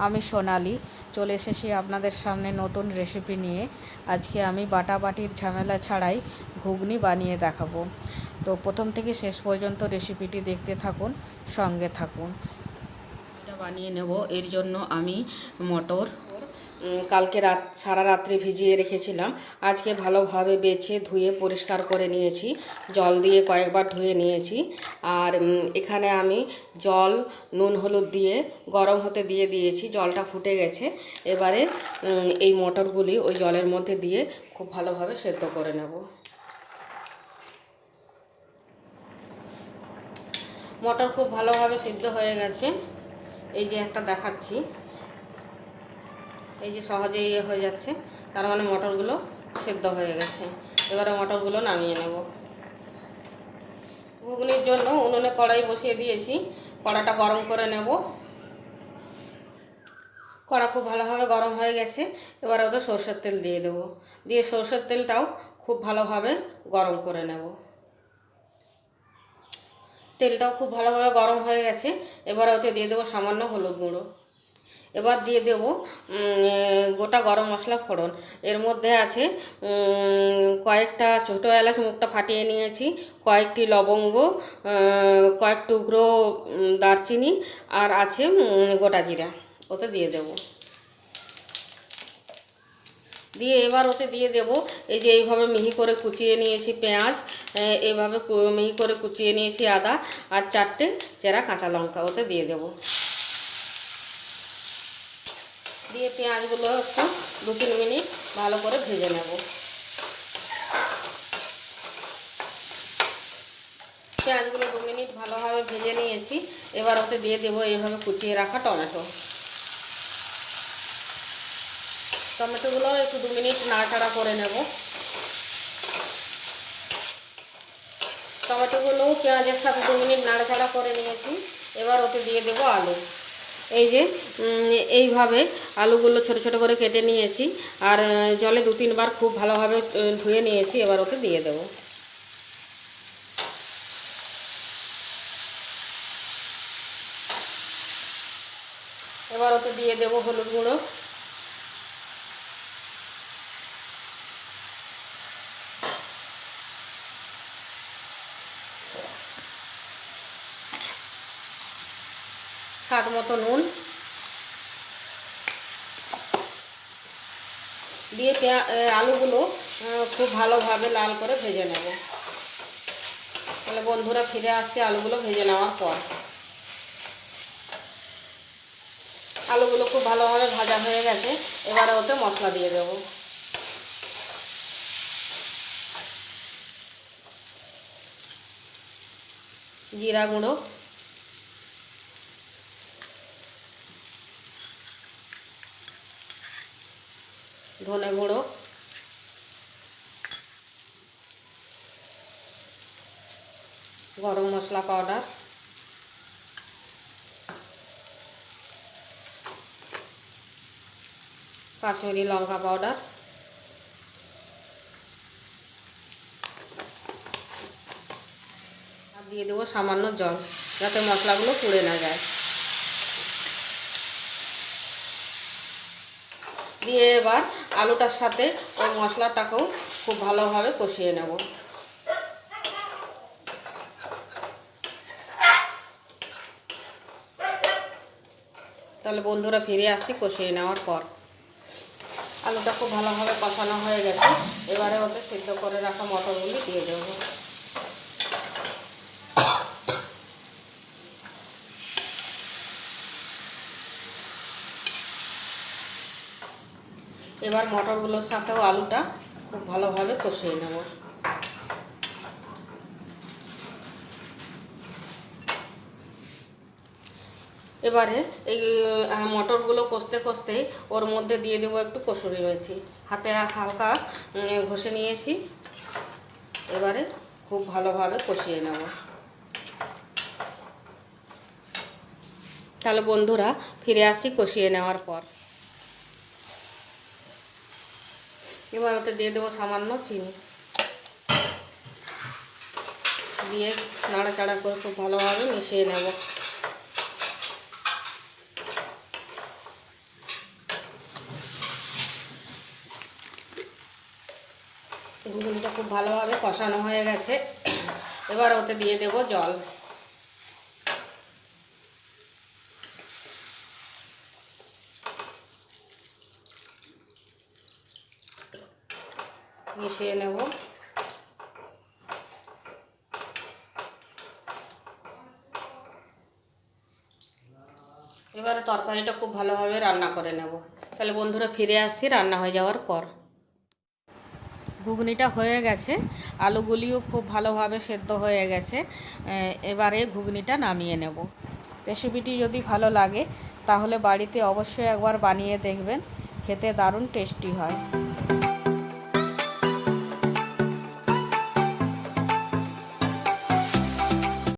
আমি সোনালি চলে এসেছি আপনাদের সামনে নতুন রেসিপি নিয়ে। আজকে আমি বাটাবাটির ঝামেলা ছাড়াই ঘুগনি বানিয়ে দেখাবো। তো প্রথম থেকে শেষ পর্যন্ত রেসিপিটি দেখতে থাকুন, সঙ্গে থাকুন। এটা বানিয়ে নেব। এর জন্য আমি মটর কালকে সারা রাত্রে ভিজিয়ে রেখেছিলাম। আজকে ভালোভাবে বেছে ধুয়ে পরিষ্কার করে নিয়েছি, জল দিয়ে কয়েকবার ধুয়ে নিয়েছি। আর এখানে আমি জল নুন হলুদ দিয়ে গরম হতে দিয়ে দিয়েছি, জলটা ফুটে গেছে। এবারে এই মটরগুলি ওই জলের মধ্যে দিয়ে খুব ভালোভাবে সেদ্ধ করে নেব। মটর খুব ভালোভাবে সিদ্ধ হয়ে গেছে, এই যে একটা দেখাচ্ছি, এই যে সহজেই হয়ে যাচ্ছে, তার মানে মটরগুলো সেদ্ধ হয়ে গেছে। এবারে মটরগুলো নামিয়ে নেব। ঘুগনির জন্য উনুনে কড়াই বসিয়ে দিয়েছি, কড়াটা গরম করে নেব। কড়া খুব ভালোভাবে গরম হয়ে গেছে। এবারে ওতে সরষের তেল দিয়ে দেবো, দিয়ে সরষের তেলটাও খুব ভালোভাবে গরম করে নেব। তেলটাও খুব ভালোভাবে গরম হয়ে গেছে। এবারে ওতে দিয়ে দেবো সামান্য হলুদ গুঁড়ো। এবার দিয়ে দেব গোটা গরম মশলা ফোড়ন। এর মধ্যে আছে কয়েকটা ছোটো এলাচ মুখটা ফাটিয়ে নিয়েছি, কয়েকটি লবঙ্গ, কয়েক টুকরো দারচিনি, আর আছে গোটা জিরা। ওতে দিয়ে দেব। দিয়ে এবার ওতে দিয়ে দেব এই যে এইভাবে মিহি করে কুচিয়ে নিয়েছি পেঁয়াজ, এইভাবে মিহি করে কুচিয়ে নিয়েছি আদা, আর 4টে চেরা কাঁচা লঙ্কা ওতে দিয়ে দেব। দিয়ে পেঁয়াজগুলো একটু 2-3 মিনিট ভালো করে ভেজে নেব। পেঁয়াজগুলো 2 মিনিট ভালোভাবে ভেজে নিয়েছি। এবার ওতে দিয়ে দেবো এইভাবে কুচিয়ে রাখা টমেটো। টমেটোগুলো একটু 2 মিনিট নাড়াচাড়া করে নেব। টমেটোগুলো পেঁয়াজের সাথে 2 মিনিট নাড়াচাড়া করে নিয়েছি। এবার ওতে দিয়ে দেবো আলু। এই যে এইভাবে আলুগুলো ছোট ছোট করে কেটে নিয়েছি, আর জলে 2-3 বার খুব ভালোভাবে ধুয়ে নিয়েছি। এবার ওতে দিয়ে দেব। এবার ওতে দিয়ে দেব হলুদ গুঁড়ো, স্বাদ মতো নুন, দিয়ে আলুগুলো খুব ভালোভাবে লাল করে ভেজে নেব। তাহলে বন্ধুরা ফিরে আসছে আলুগুলো ভেজে নেওয়ার পর। আলুগুলো খুব ভালোভাবে ভাজা হয়ে গেছে। এবারে ওতে মশলা দিয়ে দেব। জিরা গুঁড়ো, ধনে গুঁড়ো, গরম মশলা পাউডার, কাশ্মীরি লঙ্কা পাউডার, আর দিয়ে দেবো সামান্য জল, যাতে মশলাগুলো পুড়ে না যায়। দিয়ে এবার আলুটার সাথে ওই মশলাটাকেও খুব ভালোভাবে কষিয়ে নেব। তাহলে বন্ধুরা ফিরে আসছি কষিয়ে নেওয়ার পর। আলুটা খুব ভালোভাবে কষানো হয়ে গেছে। এবারে ওতে সিদ্ধ করে রাখা মটরগুলি দিয়ে দেব। এবার মটরগুলোর সাথেও আলুটা খুব ভালোভাবে কষিয়ে নেব। এবারে এই মটরগুলো কষতে কষতে ওর মধ্যে দিয়ে দেবো একটু কসুরি মেথি। হাতে হালকা ঘষে নিয়েছি। এবারে খুব ভালোভাবে কষিয়ে নেব। তাহলে বন্ধুরা ফিরে আসছি কষিয়ে নেওয়ার পর। এবার ওতে দিয়ে দেবো সামান্য চিনি, দিয়ে নাড়াচাড়া করে খুব ভালোভাবে মিশিয়ে নেব। ঘুগনিটা খুব ভালোভাবে কষানো হয়ে গেছে। এবার ওতে দিয়ে দেব জল। মিশিয়ে নেব। এবারে তরকারিটা খুব ভালোভাবে রান্না করে নেব। তাহলে বন্ধুরা ফিরে আসছি রান্না হয়ে যাওয়ার পর। ঘুগনিটা হয়ে গেছে, আলুগুলিও খুব ভালোভাবে সেদ্ধ হয়ে গেছে। এবারে ঘুগনিটা নামিয়ে নেব। রেসিপিটি যদি ভালো লাগে তাহলে বাড়িতে অবশ্যই একবার বানিয়ে দেখবেন, খেতে দারুণ টেস্টি হয়।